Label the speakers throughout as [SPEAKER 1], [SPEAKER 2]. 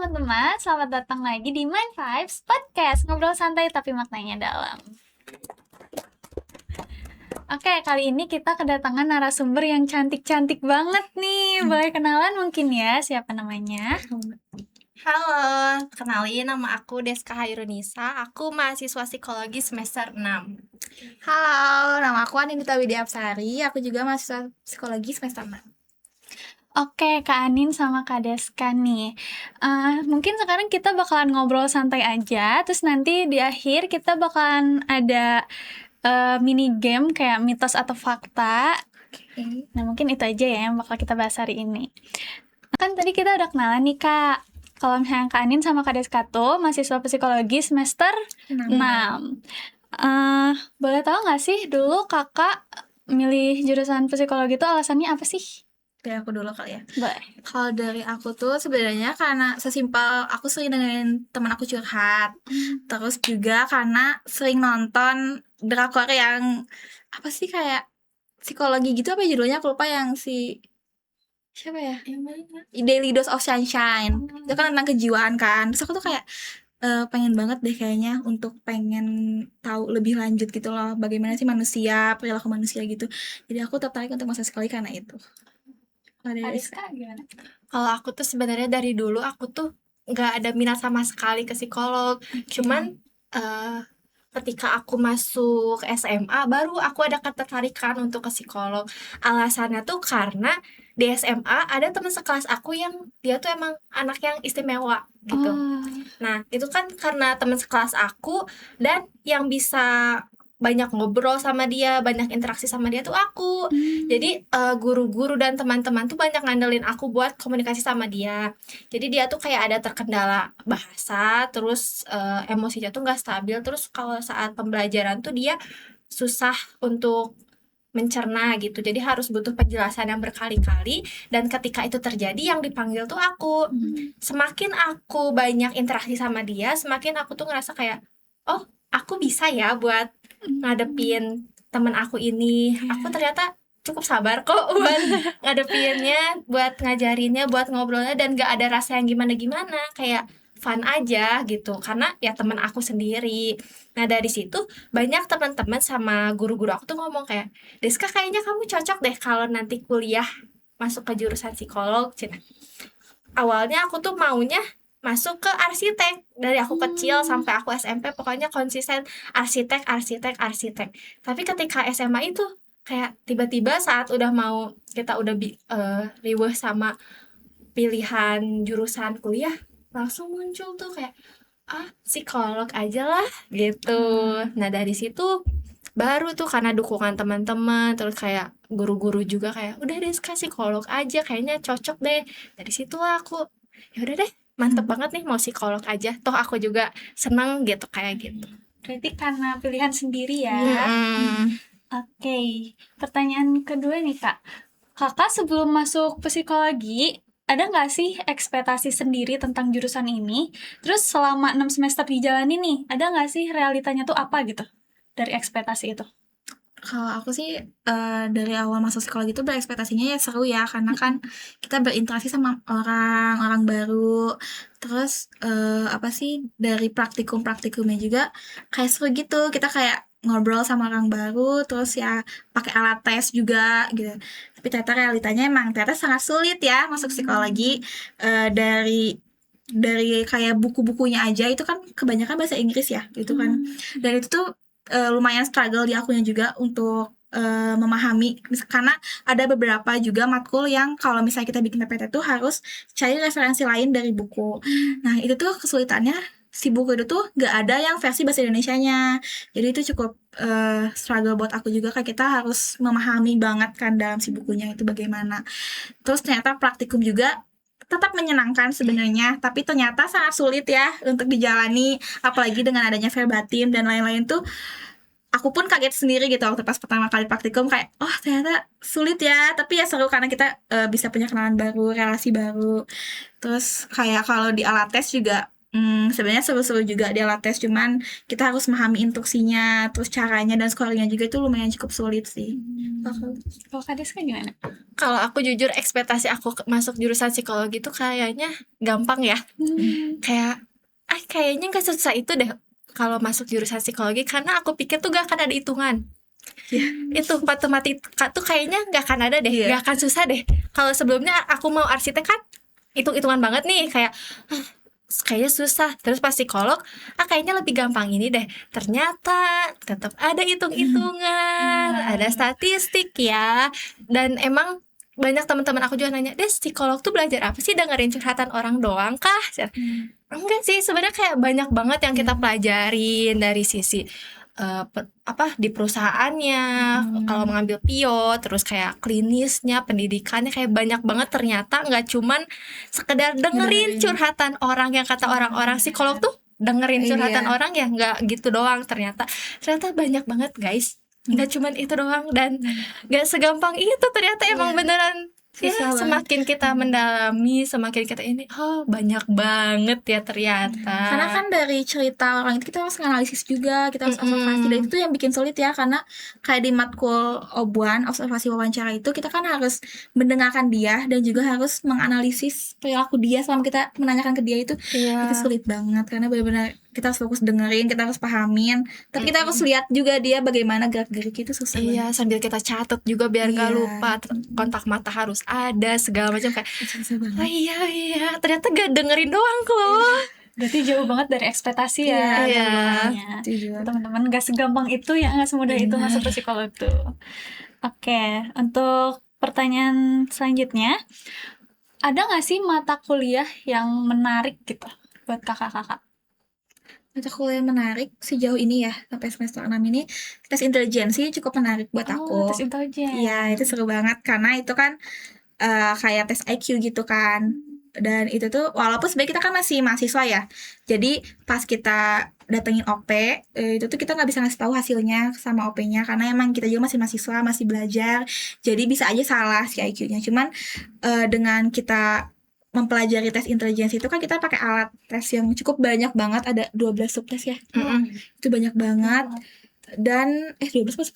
[SPEAKER 1] teman-teman, selamat datang lagi di Mind Vibes Podcast, ngobrol santai tapi maknanya dalam. Oke, kali ini kita kedatangan narasumber yang cantik-cantik banget nih. Boleh kenalan mungkin ya, siapa namanya?
[SPEAKER 2] Halo, kenalin nama aku Deska Hairunisa. Aku mahasiswa psikologi semester 6.
[SPEAKER 3] Halo, nama aku Anindita Widyapsari. Aku juga mahasiswa psikologi semester 6.
[SPEAKER 1] Oke, Kak Anin sama Kak Deska nih. Mungkin sekarang kita bakalan ngobrol santai aja, terus nanti di akhir kita bakalan ada mini game kayak mitos atau fakta. Nah, mungkin itu aja ya yang bakal kita bahas hari ini. Kan tadi kita udah kenalan nih, Kak. Kalau misalnya Kak Anin sama Kak Deska tuh mahasiswa psikologi semester 6. Boleh tahu nggak sih dulu kakak milih jurusan psikologi itu alasannya apa sih?
[SPEAKER 3] Dari aku dulu kali ya.
[SPEAKER 1] Boleh.
[SPEAKER 3] Kalau dari aku tuh sebenarnya karena sesimpel aku sering dengerin teman aku curhat. Terus juga karena sering nonton drakor yang apa sih kayak psikologi gitu, apa judulnya aku lupa, yang si siapa ya? Daily Dose of Sunshine. Itu kan tentang kejiwaan kan. Terus aku tuh kayak pengen banget deh kayaknya untuk pengen tahu lebih lanjut gitu loh, bagaimana sih manusia, perilaku manusia gitu. Jadi aku tertarik untuk masuk psikologi karena itu. Kalau dari
[SPEAKER 1] Kak
[SPEAKER 3] Rizka?
[SPEAKER 1] Deska gimana?
[SPEAKER 2] Kalau aku tuh sebenarnya dari dulu aku tuh nggak ada minat sama sekali ke psikolog. Cuman ketika aku masuk SMA baru aku ada ketertarikan untuk ke psikolog. Alasannya tuh karena di SMA ada teman sekelas aku yang dia tuh emang anak yang istimewa gitu. Nah, itu kan karena teman sekelas aku dan yang bisa banyak ngobrol sama dia, banyak interaksi sama dia tuh aku. Jadi guru-guru dan teman-teman tuh banyak ngandelin aku buat komunikasi sama dia. Jadi dia tuh kayak ada terkendala bahasa, terus emosinya tuh nggak stabil. Terus kalau saat pembelajaran tuh dia susah untuk mencerna gitu. Jadi harus butuh penjelasan yang berkali-kali. Dan ketika itu terjadi yang dipanggil tuh aku. Semakin aku banyak interaksi sama dia, semakin aku tuh ngerasa kayak, oh aku bisa ya buat ngadepin temen aku ini. Aku ternyata cukup sabar kok buat ngadepinnya, buat ngajarinnya, buat ngobrolnya, dan gak ada rasa yang gimana-gimana, kayak fun aja gitu, karena ya temen aku sendiri. Nah dari situ banyak teman-teman sama guru-guru aku tuh ngomong kayak, Deska kayaknya kamu cocok deh kalau nanti kuliah masuk ke jurusan psikolog, Cina. Awalnya aku tuh maunya masuk ke arsitek. Dari aku kecil sampai aku SMP pokoknya konsisten arsitek. Tapi ketika SMA itu kayak tiba-tiba saat udah mau kita udah riweuh sama pilihan jurusan kuliah, langsung muncul tuh kayak psikolog aja lah gitu. Nah dari situ baru tuh karena dukungan teman-teman, terus kayak guru-guru juga kayak udah deh psikolog aja kayaknya cocok deh. Dari situ aku ya udah deh mantep banget nih mau psikolog aja, toh aku juga seneng gitu kayak gitu.
[SPEAKER 1] Berarti karena pilihan sendiri ya.
[SPEAKER 2] Mm-mm.
[SPEAKER 1] Oke, pertanyaan kedua nih Kak. Kakak sebelum masuk psikologi, ada nggak sih ekspektasi sendiri tentang jurusan ini? Terus selama 6 semester dijalani nih, ada nggak sih realitanya tuh apa gitu dari ekspektasi itu?
[SPEAKER 3] Kalau aku sih dari awal masuk psikologi itu berekspektasinya ya seru ya, karena kan kita berinteraksi sama orang baru. Terus apa sih, dari praktikumnya juga kayak seru gitu. Kita kayak ngobrol sama orang baru, terus ya pakai alat tes juga gitu. Tapi ternyata realitanya emang ternyata sangat sulit ya masuk psikologi. Dari kayak buku-bukunya aja itu kan kebanyakan bahasa Inggris ya gitu kan. Dan itu tuh lumayan struggle di akunya juga untuk memahami, karena ada beberapa juga matkul yang kalau misalnya kita bikin PPT tuh harus cari referensi lain dari buku. Nah itu tuh kesulitannya, si buku itu tuh gak ada yang versi bahasa Indonesianya. Jadi itu cukup struggle buat aku juga, kayak kita harus memahami banget kan dalam si bukunya itu bagaimana. Terus ternyata praktikum juga tetap menyenangkan sebenarnya, tapi ternyata sangat sulit ya untuk dijalani, apalagi dengan adanya verbatim dan lain-lain tuh. Aku pun kaget sendiri gitu waktu pas pertama kali praktikum, kayak oh ternyata sulit ya, tapi ya seru karena kita bisa punya kenalan baru, relasi baru. Terus kayak kalau di alat tes juga Sebenarnya seru-seru juga dia lab tes, cuman kita harus memahami instruksinya, terus caranya dan scoringnya juga itu lumayan cukup sulit sih.
[SPEAKER 1] Kalau Kak Deska gimana?
[SPEAKER 2] Kalau aku jujur ekspektasi aku masuk jurusan psikologi tuh kayaknya gampang ya. Kayak kayaknya nggak susah itu deh kalau masuk jurusan psikologi, karena aku pikir tuh gak akan ada hitungan. Itu matematika tuh kayaknya gak akan ada deh, gak akan susah deh. Kalau sebelumnya aku mau arsitek kan hitung-hitungan banget nih, kayak kayaknya susah. Terus pas psikolog kayaknya lebih gampang ini deh. Ternyata tetap ada hitung-hitungan, ada statistik ya. Dan emang banyak teman-teman aku juga nanya, "Des, psikolog tuh belajar apa sih? Dengerin curhatan orang doang kah?" Enggak sih, sebenarnya kayak banyak banget yang kita pelajarin dari sisi di perusahaannya, kalau mengambil PIO, terus kayak klinisnya, pendidikannya, kayak banyak banget. Ternyata nggak cuman sekedar dengerin curhatan orang, yang kata orang-orang psikolog tuh dengerin curhatan orang ya, nggak gitu doang. Ternyata banyak banget guys, nggak cuman itu doang, dan nggak segampang itu ternyata. Emang beneran ya, semakin kita mendalami, semakin kita ini, banyak banget ya ternyata.
[SPEAKER 3] Karena kan dari cerita orang itu kita harus nganalisis juga, kita harus observasi, dan itu yang bikin sulit ya. Karena kayak di matkul OB1, observasi wawancara itu, kita kan harus mendengarkan dia dan juga harus menganalisis perilaku dia selama kita menanyakan ke dia itu. Itu sulit banget karena benar-benar kita harus fokus dengerin, kita harus pahamin, tapi kita harus lihat juga dia bagaimana gerak-gerik, itu susah banget.
[SPEAKER 2] Sambil kita catat juga biar gak lupa. Kontak mata harus ada, segala macam, kayak
[SPEAKER 3] susah banget.
[SPEAKER 2] Iya, ternyata gak dengerin doang loh.
[SPEAKER 1] Berarti jauh banget dari ekspektasi ya. Teman-teman, gak segampang itu ya, gak semudah itu masuk ke psikolog tuh. Oke, untuk pertanyaan selanjutnya, ada gak sih mata kuliah yang menarik gitu buat kakak-kakak?
[SPEAKER 3] Mata kuliah menarik sejauh ini ya, sampai semester 6 ini, tes intelijensi cukup menarik buat aku.
[SPEAKER 1] Tes intelijensi.
[SPEAKER 3] Iya, itu seru banget karena itu kan kayak tes IQ gitu kan. Dan itu tuh walaupun sebenarnya kita kan masih mahasiswa ya, jadi pas kita datengin OP itu tuh kita nggak bisa ngasih tahu hasilnya sama OP-nya, karena emang kita juga masih mahasiswa, masih belajar, jadi bisa aja salah si IQ-nya. Cuman dengan kita mempelajari tes intelijensi itu kan kita pakai alat tes yang cukup banyak banget, ada 12 subtes ya. Itu banyak banget. Dan 12 apa 10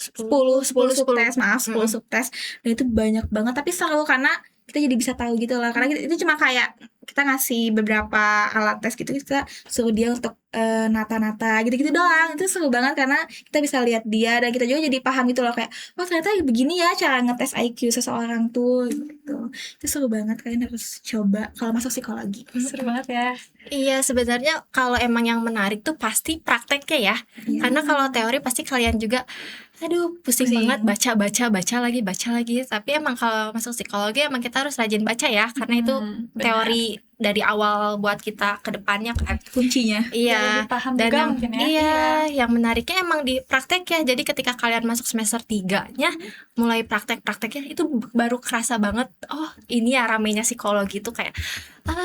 [SPEAKER 3] subtes, 10 subtes. Dan itu banyak banget, tapi seru karena kita jadi bisa tahu gitu lah. Karena itu cuma kayak kita ngasih beberapa alat tes gitu, kita suruh dia untuk nata-nata gitu-gitu doang. Itu seru banget karena kita bisa lihat dia, dan kita juga jadi paham gitu loh, kayak ternyata begini ya cara ngetes IQ seseorang tuh gitu. Itu seru banget, kalian harus coba kalau masuk psikologi.
[SPEAKER 1] Seru banget ya.
[SPEAKER 2] Iya, sebenarnya kalau emang yang menarik tuh pasti prakteknya ya. Karena kalau teori pasti kalian juga pusing banget baca lagi. Tapi emang kalau masuk psikologi emang kita harus rajin baca ya, karena itu teori dari awal buat kita ke depannya kan
[SPEAKER 3] kuncinya.
[SPEAKER 2] Iya,
[SPEAKER 1] paham
[SPEAKER 2] dan
[SPEAKER 1] juga
[SPEAKER 2] yang,
[SPEAKER 1] mungkin ya.
[SPEAKER 2] yang menariknya emang di praktek ya. Jadi ketika kalian masuk semester 3-nya mulai prakteknya itu baru kerasa banget, ini ya ramenya psikologi tuh, kayak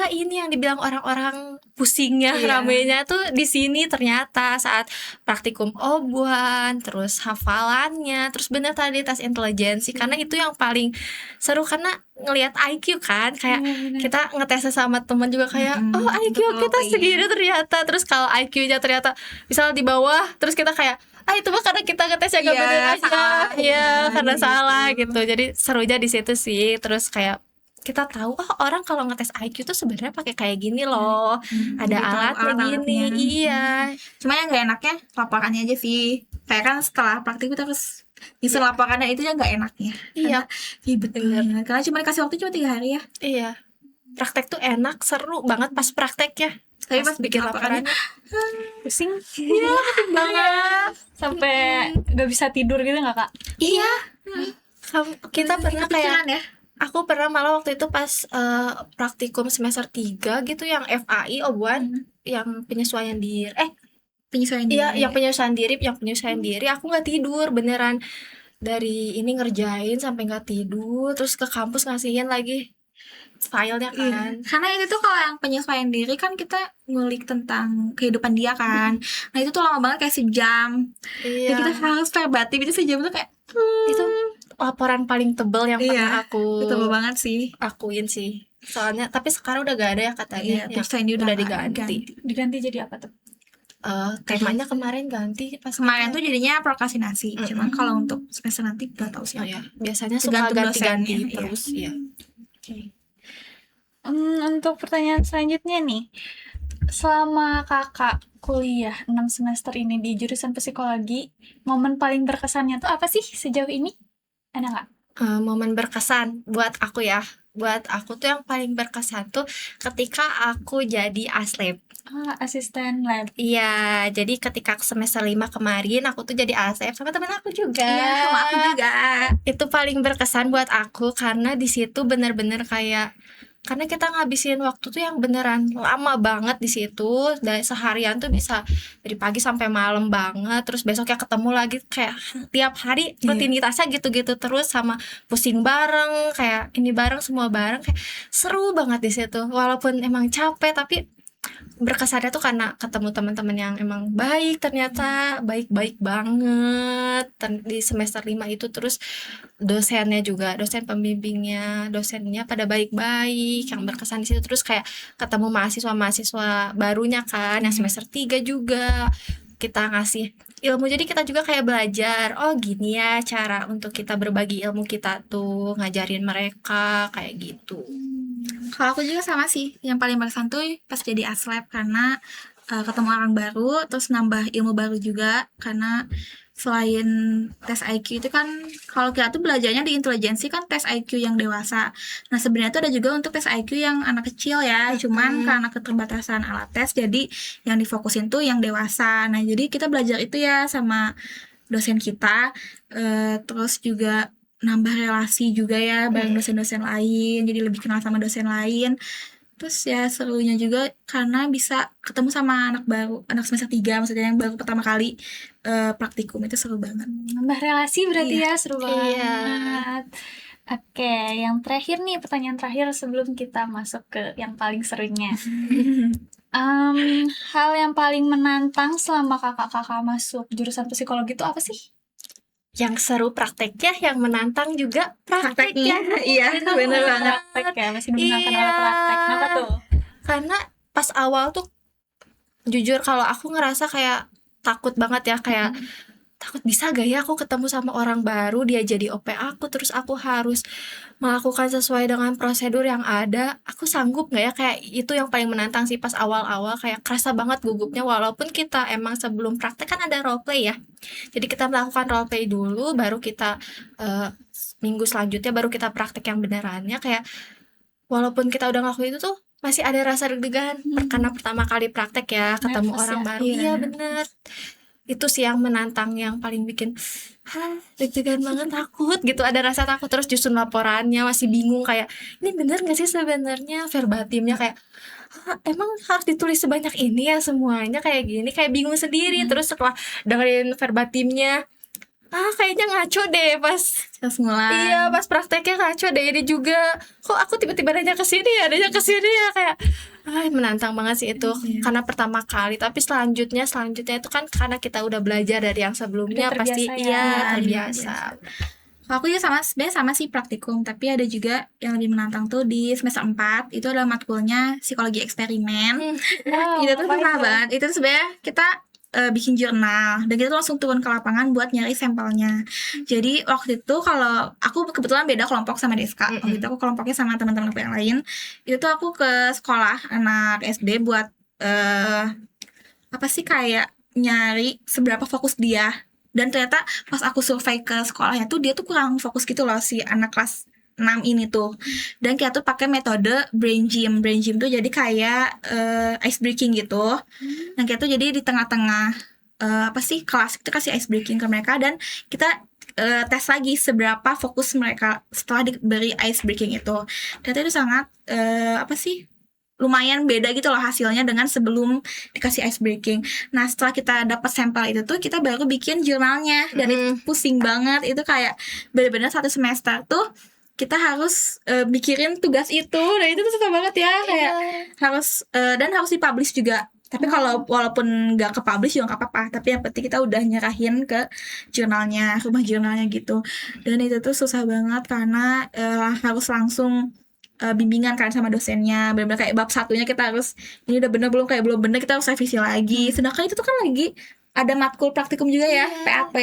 [SPEAKER 2] ini yang dibilang orang-orang pusingnya ramenya tuh di sini ternyata saat praktikum OB1, terus hafalannya, terus bener tadi tes intelijensi, karena itu yang paling seru karena ngelihat IQ kan, kayak kita ngetes sama teman juga kayak IQ kita segini ternyata. Terus kalau IQ-nya ternyata misal di bawah, terus kita kayak itu mah karena kita ngetesnya gak bener aja, karena salah gitu. Jadi serunya di situ sih. Terus kayak kita tahu orang kalau ngetes IQ tuh sebenarnya pakai kayak gini loh, ada alatnya gini. Iya.
[SPEAKER 3] Cuma yang nggak enaknya laporannya aja sih. Kayak kan setelah praktik kita harus nyusun laporannya, itu yang nggak enaknya.
[SPEAKER 2] Iya,
[SPEAKER 3] bener. Karena cuma dikasih waktu cuma 3 hari ya.
[SPEAKER 2] Iya. Praktek tuh enak, seru banget pas prakteknya.
[SPEAKER 3] Tapi pas bikin laporannya
[SPEAKER 1] pusing. Iya, banget. Sampai nggak bisa tidur gitu nggak Kak?
[SPEAKER 2] Iya. Kita pernah kayak
[SPEAKER 3] ya.
[SPEAKER 2] Aku pernah malah waktu itu pas praktikum semester 3 gitu, yang FAI OB1, yang penyesuaian diri.
[SPEAKER 3] Penyesuaian diri.
[SPEAKER 2] Iya, yang penyesuaian diri, aku nggak tidur beneran. Dari ini ngerjain sampai nggak tidur, terus ke kampus ngasihin lagi filenya kan.
[SPEAKER 3] Karena itu tuh kalau yang penyesuaian diri kan kita ngulik tentang kehidupan dia kan. Nah itu tuh lama banget, kayak sejam. Dan kita harus verbatim itu sejam tuh kayak
[SPEAKER 2] itu laporan paling tebel yang pernah aku
[SPEAKER 3] Betul banget sih.
[SPEAKER 2] akuin sih. Soalnya tapi sekarang udah gak ada ya katanya.
[SPEAKER 3] Iya,
[SPEAKER 2] yang
[SPEAKER 3] terus ini
[SPEAKER 2] udah
[SPEAKER 3] nggak
[SPEAKER 2] diganti.
[SPEAKER 1] Diganti jadi apa tuh?
[SPEAKER 2] Temanya kemarin ganti pas
[SPEAKER 3] Kemarin tuh jadinya prokrastinasi. Cuman kalau untuk semester nanti gak tahu sih.
[SPEAKER 2] oh ya, biasanya suka
[SPEAKER 3] Tergantung
[SPEAKER 2] ganti-ganti
[SPEAKER 3] dosennya, iya.
[SPEAKER 2] terus ya.
[SPEAKER 1] Oke. Untuk pertanyaan selanjutnya nih, selama kakak kuliah 6 semester ini di jurusan psikologi, momen paling berkesannya tuh apa sih sejauh ini? Ada nggak?
[SPEAKER 2] Momen berkesan buat aku ya. Buat aku tuh yang paling berkesan tuh ketika aku jadi aslab.
[SPEAKER 1] Asisten lab.
[SPEAKER 2] Iya, jadi ketika semester 5 kemarin aku tuh jadi aslab sama temen aku juga.
[SPEAKER 3] Iya, sama aku juga.
[SPEAKER 2] Itu paling berkesan buat aku karena di situ bener-bener kayak karena kita ngabisin waktu tuh yang beneran lama banget di situ, dari seharian tuh bisa dari pagi sampai malam banget, terus besoknya ketemu lagi kayak tiap hari rutinitasnya gitu-gitu terus, sama pusing bareng kayak ini bareng semua bareng, kayak seru banget di situ walaupun emang capek tapi berkesannya tuh karena ketemu teman-teman yang emang baik, ternyata baik-baik banget di semester 5 itu. Terus dosennya juga, dosen pembimbingnya, dosennya pada baik-baik, yang berkesan di situ. Terus kayak ketemu mahasiswa-mahasiswa barunya kan, yang semester 3 juga kita ngasih ilmu, jadi kita juga kayak belajar, oh gini ya cara untuk kita berbagi ilmu kita tuh, ngajarin mereka kayak gitu.
[SPEAKER 3] Kalau aku juga sama sih, yang paling berkesan tuh pas jadi aslab karena ketemu orang baru, terus nambah ilmu baru juga. Karena selain tes IQ itu kan kalau kita tuh belajarnya di intelijensi kan tes IQ yang dewasa. Nah sebenarnya tuh ada juga untuk tes IQ yang anak kecil ya, cuman karena keterbatasan alat tes jadi yang difokusin tuh yang dewasa. Nah jadi kita belajar itu ya sama dosen kita, terus juga nambah relasi juga ya bareng dosen-dosen lain, jadi lebih kenal sama dosen lain. Terus ya serunya juga karena bisa ketemu sama anak baru, anak semester 3 maksudnya yang baru pertama kali praktikum, itu seru banget.
[SPEAKER 1] Nambah relasi berarti ya, seru banget.
[SPEAKER 2] Iya.
[SPEAKER 1] Oke, yang terakhir nih, pertanyaan terakhir sebelum kita masuk ke yang paling serunya. Hal yang paling menantang selama kakak-kakak masuk jurusan psikologi itu apa sih?
[SPEAKER 2] Yang seru prakteknya, yang menantang juga prakteknya.
[SPEAKER 3] Iya, bener banget.
[SPEAKER 1] Praktek ya, masih menantang
[SPEAKER 2] Iya.
[SPEAKER 1] oleh praktek. Kenapa tuh?
[SPEAKER 2] Karena pas awal tuh jujur kalau aku ngerasa kayak takut banget ya, kayak takut bisa gak ya aku ketemu sama orang baru, dia jadi OP aku, terus aku harus melakukan sesuai dengan prosedur yang ada, aku sanggup gak ya, kayak itu yang paling menantang sih pas awal-awal, kayak kerasa banget gugupnya. Walaupun kita emang sebelum praktek kan ada role play ya, jadi kita melakukan role play dulu, baru kita minggu selanjutnya baru kita praktek yang benerannya. Kayak walaupun kita udah ngelakuin itu tuh masih ada rasa deg-degan karena pertama kali praktek ya, ketemu
[SPEAKER 1] Nervous
[SPEAKER 2] orang
[SPEAKER 1] ya?
[SPEAKER 2] baru.
[SPEAKER 3] Iya.
[SPEAKER 2] Iya bener, itu sih yang menantang, yang paling bikin deg-degan banget, takut gitu, ada rasa takut. Terus justru laporannya masih bingung, kayak ini bener gak sih sebenarnya verbatimnya, kayak emang harus ditulis sebanyak ini ya semuanya kayak gini, kayak bingung sendiri. Terus setelah dengerin verbatimnya, kayaknya ngaco deh pas
[SPEAKER 3] Mulai.
[SPEAKER 2] iya pas prakteknya ngaco deh, ini juga kok aku tiba-tiba nanya ke sini ya, kayak menantang banget sih itu. Karena pertama kali, tapi selanjutnya itu kan karena kita udah belajar dari yang sebelumnya,
[SPEAKER 1] Udah
[SPEAKER 2] pasti
[SPEAKER 1] terbiasa ya.
[SPEAKER 2] terbiasa.
[SPEAKER 3] Kalau aku juga sebenarnya sama sih praktikum, tapi ada juga yang lebih menantang tuh di semester 4, itu adalah matkulnya psikologi eksperimen.
[SPEAKER 1] Wow,
[SPEAKER 3] Itu tuh
[SPEAKER 1] ngapain
[SPEAKER 3] susah
[SPEAKER 1] tuh?
[SPEAKER 3] banget. Itu tuh sebenarnya kita bikin jurnal dan kita tuh langsung turun ke lapangan buat nyari sampelnya. Jadi waktu itu kalau aku kebetulan beda kelompok sama Deska. Waktu itu aku kelompoknya sama teman-teman aku yang lain. Itu tuh aku ke sekolah anak SD buat apa sih, kayak nyari seberapa fokus dia. Dan ternyata pas aku survei ke sekolahnya tuh dia tuh kurang fokus gitu loh si anak kelas 6 ini tuh. Dan kita tuh pakai metode brain gym. Brain gym tuh jadi kayak ice breaking gitu. Nah kita tuh jadi di tengah-tengah apa sih kelas itu kasih ice breaking ke mereka, dan kita tes lagi seberapa fokus mereka setelah diberi ice breaking itu. Ternyata itu sangat apa sih, lumayan beda gitu loh hasilnya dengan sebelum dikasih ice breaking. Nah setelah kita dapat sampel itu tuh kita baru bikin jurnalnya, dan itu pusing banget. Itu kayak benar-benar 1 semester tuh kita harus mikirin tugas itu, dan itu tuh susah banget ya, kayak harus dan harus dipublish juga. Tapi kalau walaupun nggak ke publish juga nggak apa-apa. Tapi yang penting kita udah nyerahin ke jurnalnya, rumah jurnalnya gitu. Dan itu tuh susah banget karena harus langsung bimbingan kan sama dosennya. Benar-benar kayak bab satunya kita harus ini udah bener belum, kayak belum bener kita harus revisi lagi. Sedangkan itu tuh kan lagi ada matkul praktikum juga ya, PAP.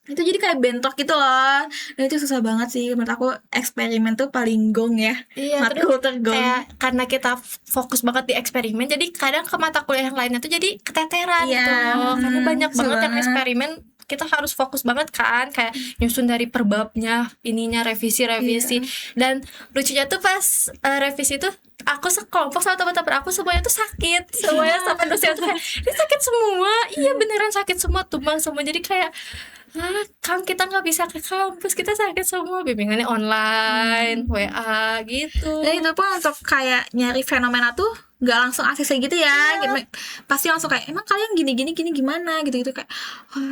[SPEAKER 3] Itu jadi kayak bentrok gitu loh. Dan itu susah banget sih menurut aku. Eksperimen tuh paling gong ya.
[SPEAKER 2] Iya,
[SPEAKER 3] Matkul
[SPEAKER 2] terus
[SPEAKER 3] tergong.
[SPEAKER 2] kayak karena kita fokus banget di eksperimen, jadi kadang ke mata kuliah yang lainnya tuh jadi keteteran
[SPEAKER 3] Iya,
[SPEAKER 2] gitu loh. Karena banyak
[SPEAKER 3] seru
[SPEAKER 2] banget yang
[SPEAKER 3] banget.
[SPEAKER 2] eksperimen, kita harus fokus banget kan, kayak nyusun dari perbabnya, ininya revisi. Dan lucunya tuh pas revisi tuh aku sekelompok sama teman-teman aku semuanya tuh sakit, semuanya sama dosen tuh kayak ini sakit semua, iya beneran sakit semua, tumbang semua, jadi kayak Kang kita nggak bisa ke kampus, kita sakit semua, bimbingannya online, WA gitu.
[SPEAKER 3] Dan itu pun untuk kayak nyari fenomena tuh nggak langsung ACC gitu ya. Pasti langsung kayak emang kalian gini gimana gitu kayak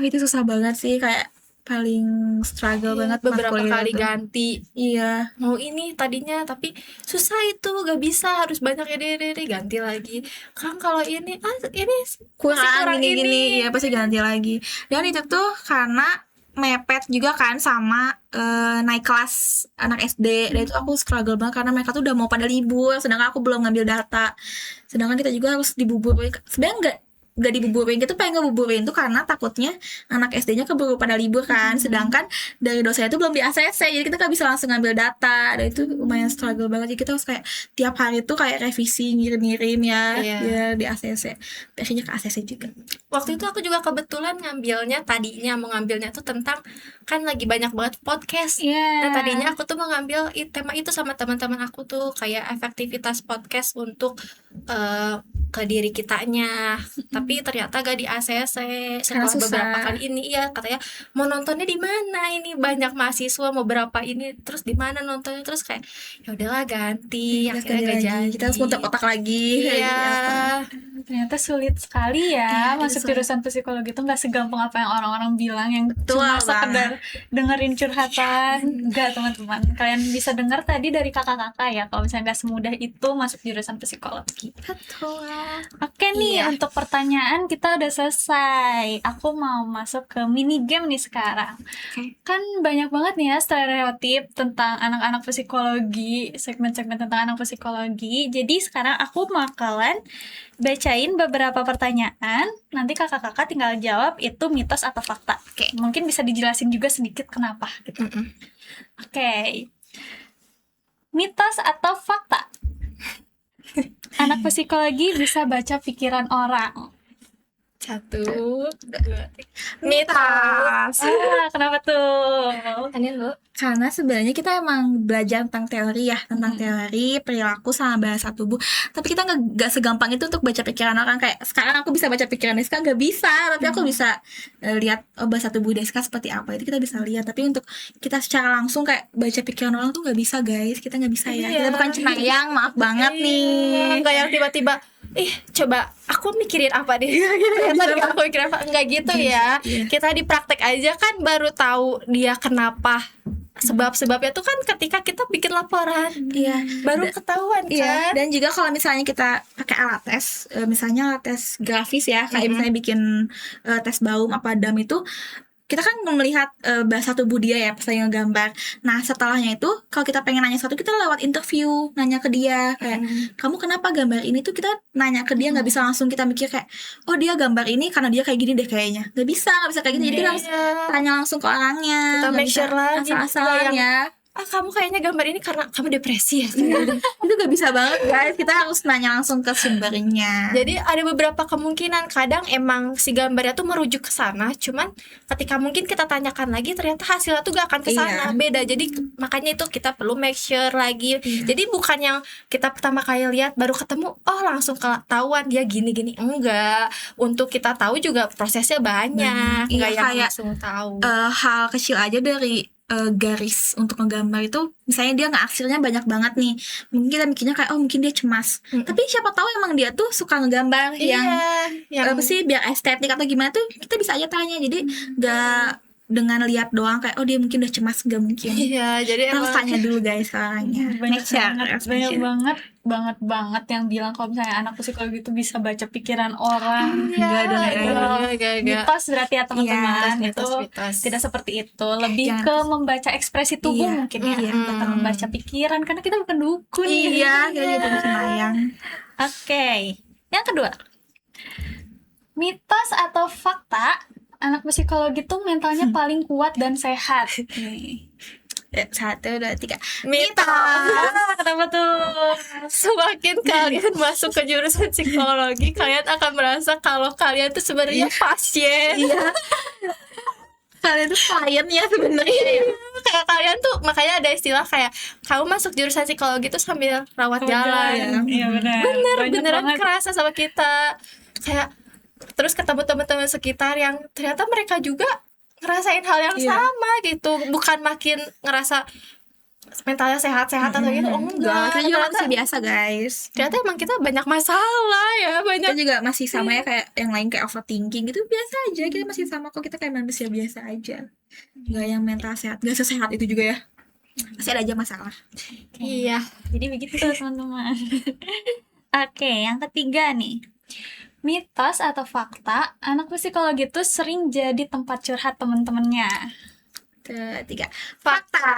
[SPEAKER 3] itu susah banget sih, kayak paling struggle banget
[SPEAKER 2] beberapa
[SPEAKER 3] matkul
[SPEAKER 2] kali
[SPEAKER 3] itu.
[SPEAKER 2] ganti.
[SPEAKER 3] Iya.
[SPEAKER 2] Mau ini tadinya tapi susah itu, gak bisa, harus banyak ide ganti lagi. Kang kalau ini ini
[SPEAKER 3] kurang
[SPEAKER 2] kurang
[SPEAKER 3] gini ya pasti ganti lagi. Dan itu tuh karena mepet juga kan sama naik kelas anak SD. Dan itu aku struggle banget karena mereka tuh udah mau pada libur, sedangkan aku belum ngambil data. Sedangkan kita juga harus dibuburin. Sebenarnya nggak dibuburin, gitu pengen ngebuburin tuh karena takutnya anak SD-nya keburu pada libur kan. Sedangkan dari dosen itu belum di ACC, jadi kita nggak bisa langsung ngambil data. Dan itu lumayan struggle banget. Jadi kita harus kayak tiap hari tuh kayak revisi, ngirim ya biar di ACC. Akhirnya ke ACC juga.
[SPEAKER 2] Waktu itu aku juga kebetulan tadinya mau ngambilnya tuh tentang, kan lagi banyak banget podcast. Nah tadinya aku tuh mau ngambil tema itu sama teman-teman aku tuh, kayak efektivitas podcast untuk ke diri kitanya. Tapi ternyata gak di ACC setelah beberapa kali ini. Iya, katanya mau nontonnya di mana, ini banyak mahasiswa mau berapa ini, terus di mana nontonnya, terus kayak ya udahlah ganti, akhirnya gak jadi.
[SPEAKER 3] Kita harus muter otak lagi.
[SPEAKER 2] Iya.
[SPEAKER 1] Ternyata sulit sekali ya masuk jurusan psikologi itu, nggak segampang apa yang orang-orang bilang yang cuma sekedar dengerin curhatan. Enggak teman-teman, kalian bisa dengar tadi dari kakak-kakak ya kalau misalnya nggak semudah itu masuk jurusan psikologi.
[SPEAKER 3] Betul.
[SPEAKER 1] Oke nih, untuk pertanyaan kita udah selesai. Aku mau masuk ke mini game nih sekarang. Kan banyak banget nih ya stereotip tentang anak-anak psikologi, segmen-segmen tentang anak psikologi. Jadi sekarang aku bakalan bacain beberapa pertanyaan, nanti kakak-kakak tinggal jawab itu mitos atau fakta. Oke, mungkin bisa dijelasin juga sedikit kenapa gitu. Oke. Mitos atau fakta? Anak psikologi bisa baca pikiran orang.
[SPEAKER 2] 1, 2, 3. Mitos.
[SPEAKER 1] Kenapa tuh?
[SPEAKER 2] Anin lu.
[SPEAKER 3] Karena sebenarnya kita emang belajar tentang teori ya, tentang teori perilaku sama bahasa tubuh. Tapi kita nggak segampang itu untuk baca pikiran orang. Kayak sekarang aku bisa baca pikiran Deska, nggak bisa. Tapi aku bisa lihat bahasa tubuh Deska seperti apa, itu kita bisa lihat. Tapi untuk kita secara langsung kayak baca pikiran orang tuh nggak bisa guys. Kita nggak bisa ya. Kita bukan cenayang, maaf banget nih.
[SPEAKER 2] Kayak yang tiba-tiba coba aku mikirin apa deh. Tadi aku mikirin apa, enggak gitu ya. Kita di praktek aja kan baru tahu dia kenapa. Sebab-sebabnya tuh kan ketika kita bikin laporan. Baru ketahuan kan.
[SPEAKER 3] Dan juga kalau misalnya kita pakai alat tes, misalnya alat tes grafis ya, kayak misalnya bikin tes Baum apa DAM itu, kita kan melihat bahasa tubuh dia ya pas lagi ngegambar. Nah setelahnya itu kalau kita pengen nanya sesuatu, kita lewat interview, nanya ke dia kayak kamu kenapa gambar ini tuh, kita nanya ke dia. Nggak bisa langsung kita mikir kayak oh dia gambar ini karena dia kayak gini deh kayaknya. Nggak bisa kayak gitu. Jadi kita harus tanya langsung ke orangnya.
[SPEAKER 2] Kita make sure lagi
[SPEAKER 3] asal-asalan ya.
[SPEAKER 2] Kamu kayaknya gambar ini karena kamu depresi ya.
[SPEAKER 3] Itu gak bisa banget guys, kita harus nanya langsung ke sumbernya.
[SPEAKER 2] Jadi ada beberapa kemungkinan, kadang emang si gambarnya tuh merujuk ke sana, cuman ketika mungkin kita tanyakan lagi ternyata hasilnya tuh gak akan ke sana, beda. Jadi makanya itu kita perlu make sure lagi. Jadi bukan yang kita pertama kali lihat baru ketemu langsung ketahuan dia gini-gini, enggak. Untuk kita tahu juga prosesnya banyak, enggak yang langsung tahu.
[SPEAKER 3] Hal kecil aja dari garis untuk ngegambar itu, misalnya dia ngeaksirnya banyak banget nih, mungkin kita mikirnya kayak mungkin dia cemas, tapi siapa tahu emang dia tuh suka ngegambar yang apa sih biar estetik atau gimana tuh, kita bisa aja tanya. Jadi dengan lihat doang kayak oh dia mungkin udah cemas, nggak mungkin.
[SPEAKER 2] Iya, jadi
[SPEAKER 3] Kita harus
[SPEAKER 2] emang
[SPEAKER 3] tanya dulu guys orangnya.
[SPEAKER 1] banyak
[SPEAKER 3] Make sure,
[SPEAKER 1] banget
[SPEAKER 3] harus make sure.
[SPEAKER 1] banget yang bilang kalau misalnya anak psikologi itu bisa baca pikiran orang.
[SPEAKER 3] Enggak dong,
[SPEAKER 2] enggak.
[SPEAKER 1] Mitos berarti ya teman-teman,
[SPEAKER 3] Iya,
[SPEAKER 1] itu
[SPEAKER 2] mitos.
[SPEAKER 1] tidak seperti itu, lebih
[SPEAKER 3] Jangan.
[SPEAKER 1] ke membaca ekspresi tubuh
[SPEAKER 3] Iya,
[SPEAKER 1] mungkin ya,
[SPEAKER 3] iya,
[SPEAKER 1] bukan membaca pikiran karena kita bukan dukun.
[SPEAKER 3] Iya, kayak gitu bisa layang.
[SPEAKER 1] Oke, yang kedua, mitos atau fakta anak psikologi tuh mentalnya paling kuat dan sehat. Nih.
[SPEAKER 3] 1, 2, 3.
[SPEAKER 2] Mitos.
[SPEAKER 1] Kenapa tuh?
[SPEAKER 2] Semakin kalian masuk ke jurusan psikologi, kalian akan merasa kalau kalian tuh sebenarnya pasien.
[SPEAKER 3] Iya. Kalian tuh klien ya sebenarnya.
[SPEAKER 2] Kayak kalian tuh, makanya ada istilah kayak kamu masuk jurusan psikologi tuh sambil rawat jalan.
[SPEAKER 1] Iya benar. Banyak
[SPEAKER 2] Beneran
[SPEAKER 1] banget.
[SPEAKER 2] kerasa sama kita. Kayak terus ketemu teman-teman sekitar yang ternyata mereka juga ngerasain hal yang
[SPEAKER 3] Iya.
[SPEAKER 2] sama gitu, bukan makin ngerasa mentalnya sehat-sehat atau gitu, oh enggak,
[SPEAKER 3] Kita juga
[SPEAKER 2] ternyata,
[SPEAKER 3] masih biasa guys.
[SPEAKER 2] ternyata emang kita banyak masalah ya, banyak.
[SPEAKER 3] Kita juga masih sama ya kayak yang lain kayak overthinking gitu, biasa aja. Kita masih sama kok, kita kayak manusia biasa aja. Nggak yang mental sehat, nggak sesehat itu juga ya. Masih ada aja masalah.
[SPEAKER 2] Iya,
[SPEAKER 1] Jadi begitu teman-teman. Oke, yang ketiga nih. Mitos atau fakta, anak psikologi itu sering jadi tempat curhat teman-temannya.
[SPEAKER 3] 3.
[SPEAKER 2] fakta.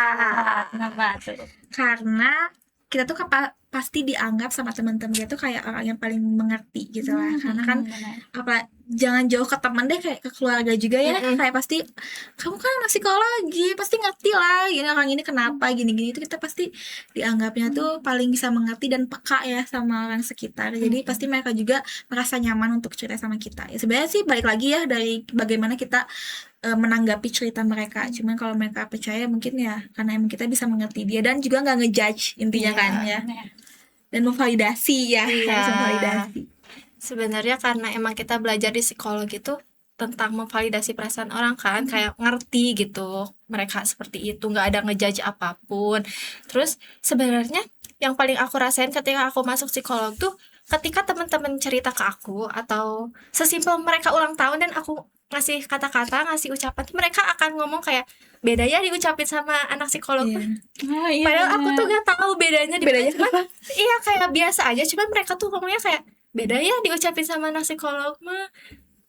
[SPEAKER 1] Kenapa tuh?
[SPEAKER 3] Karena kita tuh pasti dianggap sama teman-teman kita tuh kayak orang yang paling mengerti gitu lah. Karena kan
[SPEAKER 1] Benar.
[SPEAKER 3] jangan jauh ke teman deh, kayak ke keluarga juga ya. Kayak pasti kamu kan anak psikologi, pasti ngerti lah gini orang ini kenapa gini-gini, itu kita pasti dianggapnya tuh paling bisa mengerti dan peka ya sama orang sekitar. Jadi pasti mereka juga merasa nyaman untuk cerita sama kita. Ya sebenarnya sih balik lagi ya dari bagaimana kita menanggapi cerita mereka. Cuman kalau mereka percaya mungkin ya karena emang kita bisa mengerti dia dan juga nggak ngejudge intinya
[SPEAKER 2] Iya.
[SPEAKER 3] kan ya.
[SPEAKER 1] Benar.
[SPEAKER 3] Dan memvalidasi ya,
[SPEAKER 2] Iya.
[SPEAKER 3] harus memvalidasi.
[SPEAKER 2] Sebenarnya karena emang kita belajar di psikologi tuh tentang memvalidasi perasaan orang kan, kayak ngerti gitu mereka seperti itu, nggak ada ngejudge apapun. Terus sebenarnya yang paling aku rasain ketika aku masuk psikolog tuh ketika teman-teman cerita ke aku atau sesimpel mereka ulang tahun dan aku ngasih kata-kata, ngasih ucapan, mereka akan ngomong kayak beda ya diucapin sama anak psikolog.
[SPEAKER 3] Iya.
[SPEAKER 1] Oh, iya,
[SPEAKER 2] Padahal aku
[SPEAKER 1] benar.
[SPEAKER 2] tuh gak tahu bedanya di
[SPEAKER 3] Bedanya
[SPEAKER 2] cuman iya kayak biasa aja, cuman mereka tuh ngomongnya kayak beda ya diucapin sama anak psikolog mah.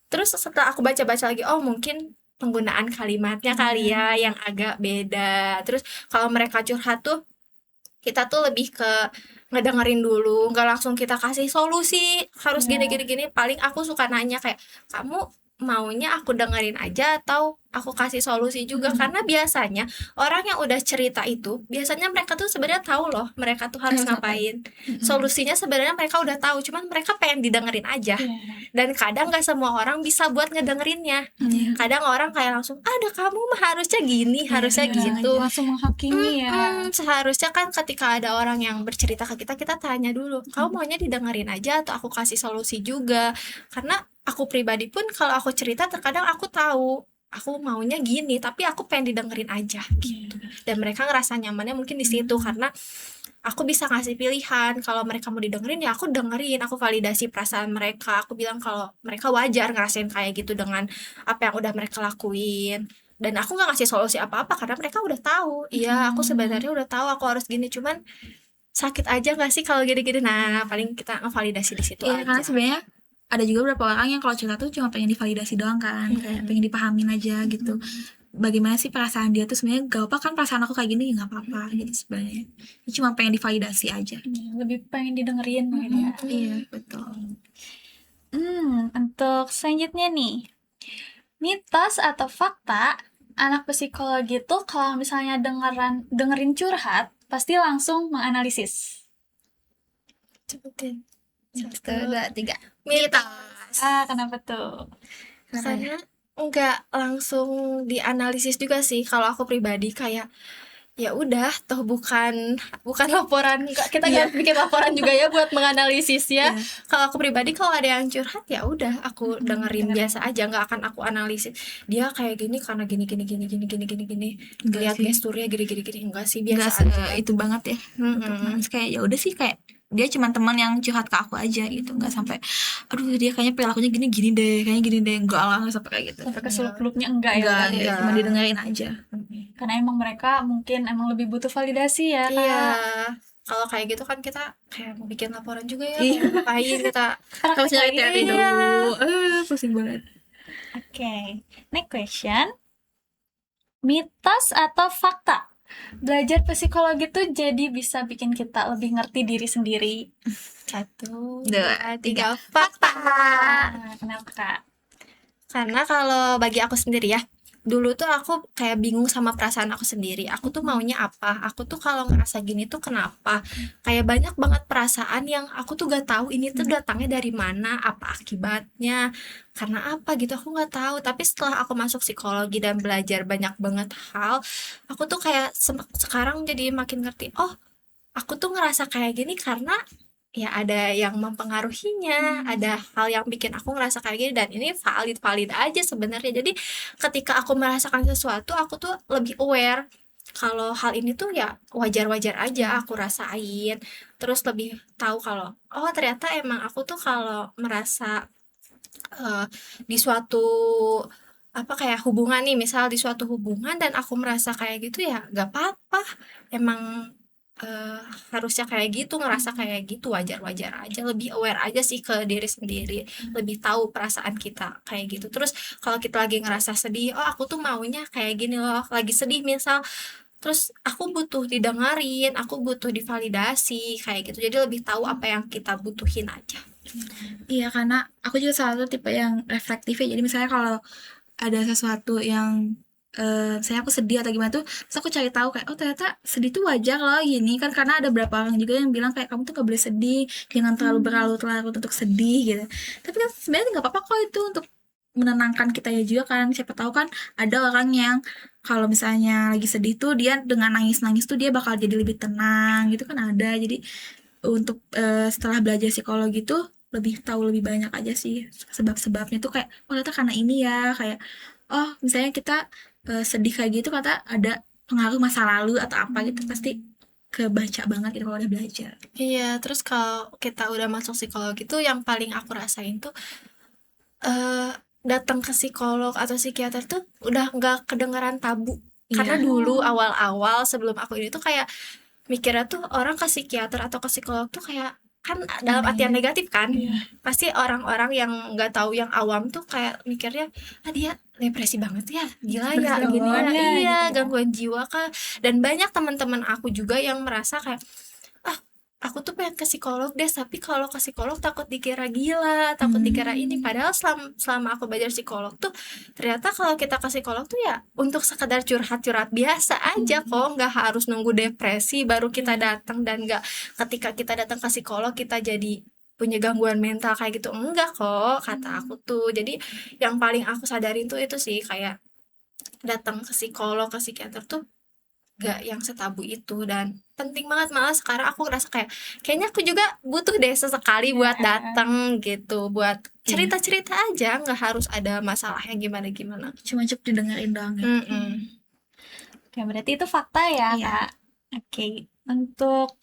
[SPEAKER 2] Terus setelah aku baca-baca lagi, oh mungkin penggunaan kalimatnya kali ya yang agak beda. Terus kalau mereka curhat tuh kita tuh lebih ke ngedengerin dulu, nggak langsung kita kasih solusi harus gini gini gini. Paling aku suka nanya kayak kamu maunya aku dengerin aja atau aku kasih solusi juga, karena biasanya orang yang udah cerita itu biasanya mereka tuh sebenarnya tahu loh mereka tuh harus
[SPEAKER 3] Harus
[SPEAKER 2] ngapain. Solusinya sebenarnya mereka udah tahu, cuman mereka pengen didengerin aja. Dan kadang nggak semua orang bisa buat ngedengerinnya.
[SPEAKER 3] Iya.
[SPEAKER 2] Kadang orang kayak langsung ada kamu mah harusnya gini, harusnya gitu.
[SPEAKER 1] Langsung menghakimi ya.
[SPEAKER 2] Seharusnya kan ketika ada orang yang bercerita ke kita, kita tanya dulu, kamu maunya didengerin aja atau aku kasih solusi juga. Karena aku pribadi pun kalau aku cerita terkadang aku tahu aku maunya gini, tapi aku pengen didengerin aja gitu. Dan mereka ngerasa nyamannya mungkin di situ karena aku bisa ngasih pilihan. Kalau mereka mau didengerin ya aku dengerin, aku validasi perasaan mereka, aku bilang kalau mereka wajar ngerasain kayak gitu dengan apa yang udah mereka lakuin. Dan aku nggak ngasih solusi apa-apa karena mereka udah tahu. Iya, aku sebenarnya udah tahu aku harus gini, cuman sakit aja nggak sih kalau gini-gini. Nah, paling kita ngevalidasi di situ
[SPEAKER 3] Iya,
[SPEAKER 2] aja.
[SPEAKER 3] karena sebenarnya ada juga beberapa orang yang kalau cerita tuh cuma pengen divalidasi doang kan, kayak pengen dipahamin aja gitu. Bagaimana sih perasaan dia tuh sebenarnya, gak apa kan perasaan aku kayak gini, nggak apa-apa gitu sebenarnya. Dia cuma pengen divalidasi aja.
[SPEAKER 1] Lebih pengen didengerin gitu ya.
[SPEAKER 3] Iya, betul.
[SPEAKER 1] Untuk selanjutnya nih, mitos atau fakta anak psikologi tuh kalau misalnya dengerin curhat pasti langsung menganalisis.
[SPEAKER 2] Sebutin.
[SPEAKER 3] 1, 2, 3.
[SPEAKER 2] Mitos.
[SPEAKER 1] Kenapa tuh?
[SPEAKER 2] Karena nggak langsung dianalisis juga sih kalau aku pribadi, kayak ya udah toh bukan laporan, kita nggak bikin laporan juga ya buat menganalisisnya. Kalau aku pribadi kalau ada yang curhat ya udah aku dengerin biasa aja, nggak akan aku analisis dia kayak gini karena gini
[SPEAKER 3] Enggak
[SPEAKER 2] lihat
[SPEAKER 3] sih.
[SPEAKER 2] gesturnya gini enggak sih,
[SPEAKER 3] Enggak
[SPEAKER 2] biasa aja.
[SPEAKER 3] itu banget ya. Untuk kayak ya udah sih, kayak dia cuma teman yang curhat ke aku aja gitu, nggak sampai aduh dia kayaknya perilakunya gini deh, kayaknya gini deh, enggak lah, nggak sampai kayak gitu.
[SPEAKER 1] Sampai ke seluk-beluknya enggak ya
[SPEAKER 3] Enggak,
[SPEAKER 1] berarti?
[SPEAKER 3] enggak, cuma didengerin aja.
[SPEAKER 1] Karena emang mereka mungkin emang lebih butuh validasi ya, Kak.
[SPEAKER 2] Iya, kalau kayak gitu kan kita kayak mau bikin laporan juga ya,
[SPEAKER 3] Iya.
[SPEAKER 2] mau ngapain kita.
[SPEAKER 3] Harus nyari
[SPEAKER 1] Praktek
[SPEAKER 3] teori
[SPEAKER 1] lagi.
[SPEAKER 3] dulu. Pusing banget.
[SPEAKER 1] Oke, next question. Mitos atau fakta? Belajar psikologi tuh jadi bisa bikin kita lebih ngerti diri sendiri.
[SPEAKER 2] 1, 2,
[SPEAKER 3] Dua,
[SPEAKER 2] 3, fakta.
[SPEAKER 1] Nah, kenapa, Kak?
[SPEAKER 2] Karena kalau bagi aku sendiri ya, dulu tuh aku kayak bingung sama perasaan aku sendiri. Aku tuh maunya apa? Aku tuh kalau ngerasa gini tuh kenapa? Kayak banyak banget perasaan yang aku tuh gak tahu ini tuh datangnya dari mana, apa akibatnya, karena apa gitu aku gak tahu. Tapi setelah aku masuk psikologi dan belajar banyak banget hal, aku tuh kayak sekarang jadi makin ngerti. Oh, aku tuh ngerasa kayak gini karena ya ada yang mempengaruhinya, ada hal yang bikin aku ngerasa kayak gini, dan ini valid aja sebenarnya. Jadi ketika aku merasakan sesuatu, aku tuh lebih aware kalau hal ini tuh ya wajar-wajar aja aku rasain. Terus lebih tahu kalau oh ternyata emang aku tuh kalau merasa di suatu apa kayak hubungan nih, misal di suatu hubungan dan aku merasa kayak gitu ya gak apa-apa, emang harusnya kayak gitu, ngerasa kayak gitu, wajar-wajar aja, lebih aware aja sih ke diri sendiri, lebih tahu perasaan kita kayak gitu. Terus kalau kita lagi ngerasa sedih, oh aku tuh maunya kayak gini loh, lagi sedih misal, terus aku butuh didengerin, aku butuh divalidasi kayak gitu. Jadi lebih tahu apa yang kita butuhin aja.
[SPEAKER 3] Iya, karena aku juga salah satu tipe yang reflektif ya. Jadi misalnya kalau ada sesuatu yang saya aku sedih atau gimana tuh, terus aku cari tahu kayak oh ternyata sedih tuh wajar loh gini kan, karena ada beberapa orang juga yang bilang kayak kamu tuh gak boleh sedih, jangan terlalu berlarut-larut untuk sedih gitu. Tapi kan sebenarnya nggak apa-apa kok itu untuk menenangkan kita ya juga kan. Siapa tahu kan ada orang yang kalau misalnya lagi sedih tuh dia dengan nangis-nangis tuh dia bakal jadi lebih tenang gitu kan, ada. Jadi untuk setelah belajar psikologi tuh lebih tahu lebih banyak aja sih sebab-sebabnya tuh, kayak oh ternyata karena ini ya, kayak oh misalnya kita sedih kayak gitu kata ada pengaruh masa lalu atau apa gitu, pasti kebaca banget gitu kalau udah belajar.
[SPEAKER 2] Iya, terus kalau kita udah masuk psikologi tuh yang paling aku rasain tuh datang ke psikolog atau psikiater tuh udah nggak kedengeran tabu. Karena
[SPEAKER 3] Iya.
[SPEAKER 2] dulu awal-awal sebelum aku ini tuh kayak mikirnya tuh orang ke psikiater atau ke psikolog tuh kayak kan dalam artian negatif kan. Pasti orang-orang yang nggak tahu, yang awam tuh kayak mikirnya dia depresi banget ya, gila ya, gini ya,
[SPEAKER 1] Gangguannya
[SPEAKER 2] iya
[SPEAKER 1] gitu.
[SPEAKER 2] gangguan jiwa kah. Dan banyak teman-teman aku juga yang merasa kayak aku tuh pengen ke psikolog deh, tapi kalau ke psikolog takut dikira gila, takut dikira ini. Padahal selama aku belajar psikolog tuh ternyata kalau kita ke psikolog tuh ya untuk sekedar curhat-curhat biasa aja kok, nggak harus nunggu depresi baru kita datang, dan nggak ketika kita datang ke psikolog kita jadi punya gangguan mental kayak gitu, enggak kok kata aku tuh. Jadi yang paling aku sadarin tuh itu sih, kayak datang ke psikolog ke psikiater tuh gak yang setabu itu, dan penting banget. Malah sekarang aku ngerasa kayaknya aku juga butuh deh sesekali buat datang gitu, buat cerita-cerita aja, nggak harus ada masalahnya gimana-gimana.
[SPEAKER 3] Cuma cukup didengerin doang ya.
[SPEAKER 1] Oke, berarti itu fakta ya,
[SPEAKER 3] Iya.
[SPEAKER 1] Kak. Oke, untuk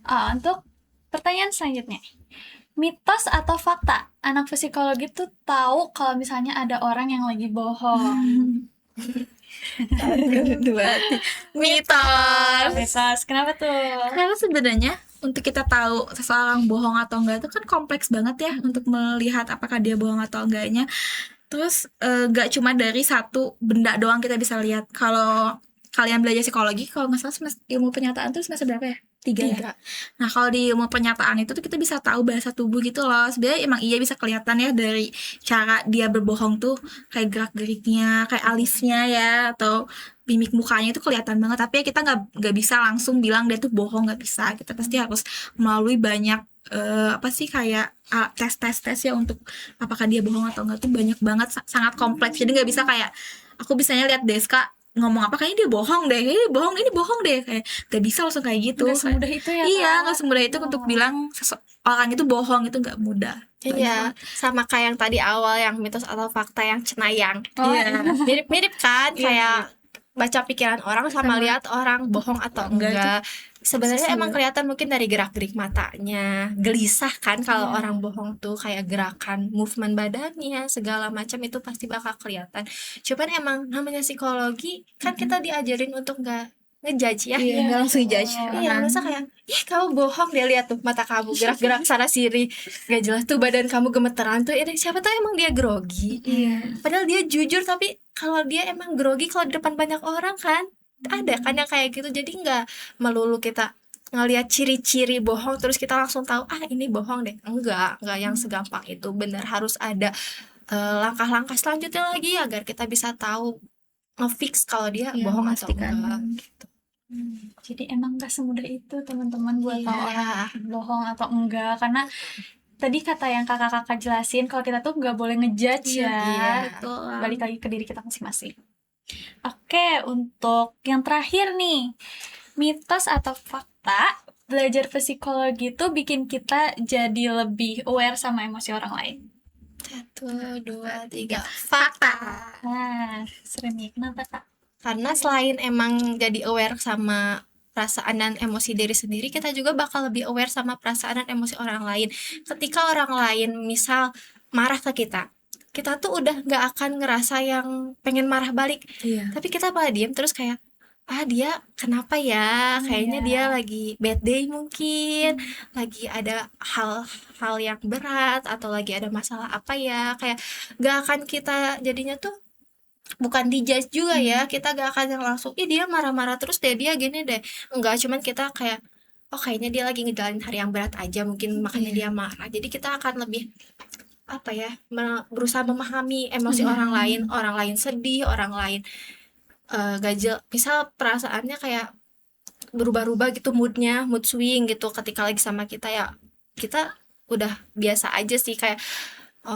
[SPEAKER 1] untuk pertanyaan selanjutnya. Mitos atau fakta? Anak psikologi tuh tahu kalau misalnya ada orang yang lagi bohong.
[SPEAKER 3] Dua.
[SPEAKER 2] Mitos.
[SPEAKER 1] Mitos, kenapa tuh?
[SPEAKER 3] Karena sebenarnya untuk kita tahu seseorang bohong atau enggak itu kan kompleks banget ya, untuk melihat apakah dia bohong atau enggaknya. Terus gak cuma dari satu benda doang kita bisa lihat. Kalau kalian belajar psikologi, kalau nggak salah ilmu penyataan tuh semester berapa ya? 3 ya? Nah kalau di ilmu penyataan itu tuh kita bisa tahu bahasa tubuh gitu loh. Sebenarnya emang iya bisa kelihatan ya dari cara dia berbohong tuh, kayak gerak-geriknya, kayak alisnya ya, atau mimik mukanya itu kelihatan banget. Tapi ya kita nggak bisa langsung bilang dia tuh bohong, nggak bisa. Kita pasti harus melalui banyak apa sih kayak tes ya untuk apakah dia bohong atau enggak, tuh banyak banget, sangat kompleks. Jadi nggak bisa kayak aku bisanya lihat Deska ngomong apa kayaknya dia bohong deh, ini bohong deh, kayak gak bisa langsung kayak gitu.
[SPEAKER 1] Nggak semudah itu ya,
[SPEAKER 3] Iya,
[SPEAKER 1] Kak?
[SPEAKER 3] nggak semudah itu untuk bilang orang itu bohong, itu nggak mudah.
[SPEAKER 2] Iya, sama kayak yang tadi awal, yang mitos atau fakta yang cenayang.
[SPEAKER 3] Iya.
[SPEAKER 2] Mirip-mirip kan, kayak baca pikiran orang sama lihat orang bohong atau enggak. Sebenarnya
[SPEAKER 3] Susah
[SPEAKER 2] emang
[SPEAKER 3] ya.
[SPEAKER 2] kelihatan mungkin dari gerak-gerik matanya, gelisah kan kalau
[SPEAKER 1] Iya.
[SPEAKER 2] orang bohong tuh kayak gerakan, movement badannya, segala macam itu pasti bakal kelihatan. Cuman emang namanya psikologi kan kita diajarin untuk nggak ngejudge ya.
[SPEAKER 3] Iya, nggak langsung judge.
[SPEAKER 2] Iya, masa kayak, ih kamu bohong, dia lihat tuh mata kamu gerak-gerak sana sini, gak jelas tuh badan kamu gemeteran tuh, siapa tahu emang dia grogi.
[SPEAKER 3] Iya.
[SPEAKER 2] Padahal dia jujur, tapi kalau dia emang grogi kalau di depan banyak orang kan, ada kan yang kayak gitu. Jadi nggak melulu kita ngelihat ciri-ciri bohong terus kita langsung tahu ini bohong deh. Enggak yang segampang itu. Bener harus ada langkah-langkah selanjutnya lagi agar kita bisa tahu ngefix kalau dia
[SPEAKER 3] Iya,
[SPEAKER 2] bohong atau
[SPEAKER 3] memastikan.
[SPEAKER 2] enggak gitu.
[SPEAKER 1] Jadi emang gak semudah itu teman-teman buat tahu
[SPEAKER 2] Iya.
[SPEAKER 1] orang bohong atau enggak, karena tadi kata yang kakak-kakak jelasin kalau kita tuh nggak boleh ngejudge ya.
[SPEAKER 2] Iya.
[SPEAKER 3] Betul.
[SPEAKER 1] Balik lagi ke diri kita masing-masing. Oke, untuk yang terakhir nih, mitos atau fakta belajar psikologi itu bikin kita jadi lebih aware sama emosi orang lain.
[SPEAKER 2] 1, 2, 3. Fakta.
[SPEAKER 1] Nah, seru nih. Kenapa, Kak?
[SPEAKER 2] Karena selain emang jadi aware sama perasaan dan emosi diri sendiri, kita juga bakal lebih aware sama perasaan dan emosi orang lain. Ketika orang lain misal marah ke kita tuh udah gak akan ngerasa yang pengen marah balik,
[SPEAKER 3] Iya.
[SPEAKER 2] tapi kita malah diem terus kayak dia kenapa ya, kayaknya
[SPEAKER 1] Iya.
[SPEAKER 2] dia lagi bad day mungkin, lagi ada hal-hal yang berat atau lagi ada masalah apa ya, kayak gak akan kita jadinya tuh bukan dijudge juga ya, kita gak akan yang langsung dia marah-marah terus deh, dia gini deh, enggak, cuman kita kayak kayaknya dia lagi ngejalanin hari yang berat aja mungkin makanya dia marah. Jadi kita akan lebih berusaha memahami emosi orang lain sedih, orang lain misal perasaannya kayak berubah-ubah gitu, mood swing gitu ketika lagi sama kita, ya kita udah biasa aja sih, kayak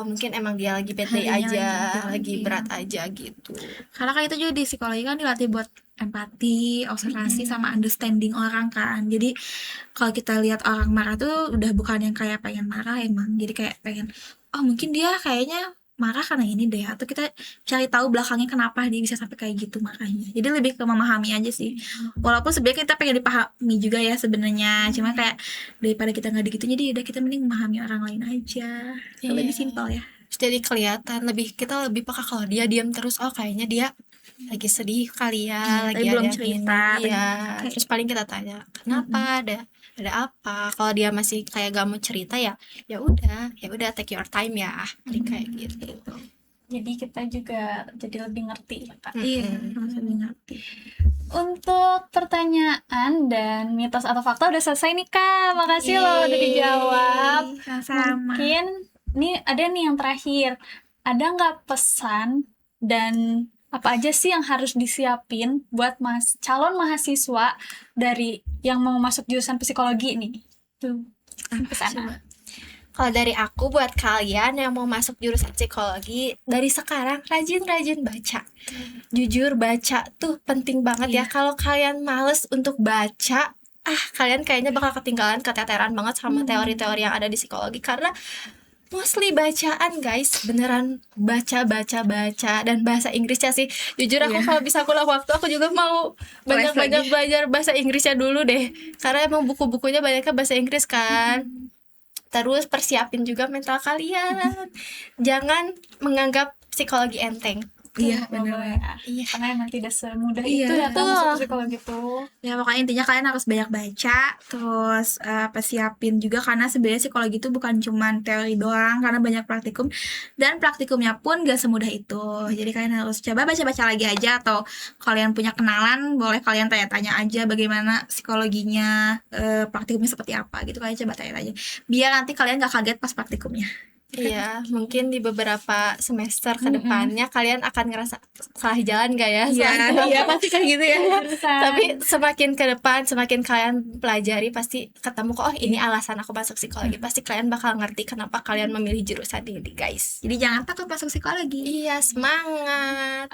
[SPEAKER 2] mungkin emang dia lagi bad day
[SPEAKER 3] Harinya
[SPEAKER 2] aja,
[SPEAKER 3] lagi
[SPEAKER 2] lagi berat aja gitu.
[SPEAKER 3] Karena kan itu juga di psikologi kan dilatih buat empati, observasi, sama understanding orang kan. Jadi kalau kita lihat orang marah tuh udah bukan yang kayak pengen marah emang. Jadi kayak pengen, mungkin dia kayaknya marah karena ini deh. Atau kita cari tahu belakangnya kenapa dia bisa sampai kayak gitu marahnya. Jadi lebih ke memahami aja sih. Walaupun sebenarnya kita pengen dipahami juga ya sebenarnya. Cuma kayak daripada kita nggak gitu, jadi udah kita mending memahami orang lain aja. Lebih simpel ya.
[SPEAKER 2] Jadi kelihatan kita lebih peka kalau dia diam terus, kayaknya dia lagi sedih kali ya, lagi
[SPEAKER 3] tapi belum
[SPEAKER 2] ada
[SPEAKER 3] cerita,
[SPEAKER 2] ini. Iya. Terus paling kita tanya kenapa, ada apa. Kalau dia masih kayak gak mau cerita, ya udah take your time ya, kayak gitu.
[SPEAKER 1] Jadi kita juga jadi lebih ngerti ya, Kak.
[SPEAKER 3] Iya, lebih ngerti.
[SPEAKER 1] Untuk pertanyaan dan mitos atau fakta udah selesai nih, Kak. Makasih loh udah dijawab.
[SPEAKER 3] Sama.
[SPEAKER 1] Mungkin nih ada nih yang terakhir. Ada nggak pesan dan apa aja sih yang harus disiapin buat calon mahasiswa dari yang mau masuk jurusan psikologi nih? Tuh, pesan.
[SPEAKER 2] Kalau dari aku buat kalian yang mau masuk jurusan psikologi, dari sekarang rajin-rajin baca. Jujur, baca tuh penting banget ya. Kalau kalian males untuk baca, kalian kayaknya bakal keteteran banget sama teori-teori yang ada di psikologi, karena mostly bacaan guys, beneran baca dan bahasa Inggrisnya sih. Jujur aku kalau bisa pulang waktu, aku juga mau banyak-banyak belajar bahasa Inggrisnya dulu deh, karena emang buku-bukunya banyaknya bahasa Inggris kan. Terus persiapin juga mental kalian, jangan menganggap psikologi enteng.
[SPEAKER 3] Iya, benar.
[SPEAKER 1] Iya, karena emang tidak semudah
[SPEAKER 3] Iya,
[SPEAKER 1] itu ya masuk psikologi itu.
[SPEAKER 3] Ya pokoknya intinya kalian harus banyak baca, terus persiapin juga, karena sebenarnya psikologi itu bukan cuman teori doang, karena banyak praktikum, dan praktikumnya pun gak semudah itu. Jadi kalian harus coba baca-baca lagi aja, atau kalian punya kenalan boleh kalian tanya-tanya aja bagaimana psikologinya, praktikumnya seperti apa gitu, kalian coba tanya-tanya biar nanti kalian gak kaget pas praktikumnya.
[SPEAKER 2] Iya, mungkin di beberapa semester kedepannya kalian akan ngerasa salah jalan gak ya?
[SPEAKER 3] Iya, pasti kayak gitu ya.
[SPEAKER 2] Tapi semakin ke depan, semakin kalian pelajari, pasti ketemu kok, ini alasan aku masuk psikologi. Pasti kalian bakal ngerti kenapa kalian memilih jurusan ini, guys.
[SPEAKER 3] Jadi jangan takut masuk psikologi.
[SPEAKER 2] Iya, semangat.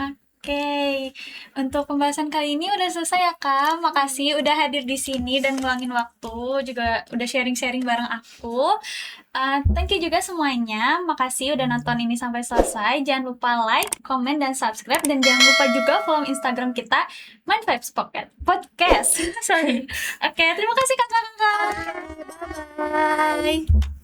[SPEAKER 1] Oke, untuk pembahasan kali ini udah selesai ya Kak. Makasih udah hadir di sini dan ngeluangin waktu, juga udah sharing-sharing bareng aku. Thank you juga semuanya. Makasih udah nonton ini sampai selesai. Jangan lupa like, comment, dan subscribe. Dan jangan lupa juga follow Instagram kita, Mind Vibes Podcast. Sorry. Oke, terima kasih kakak-kakak.
[SPEAKER 2] Bye.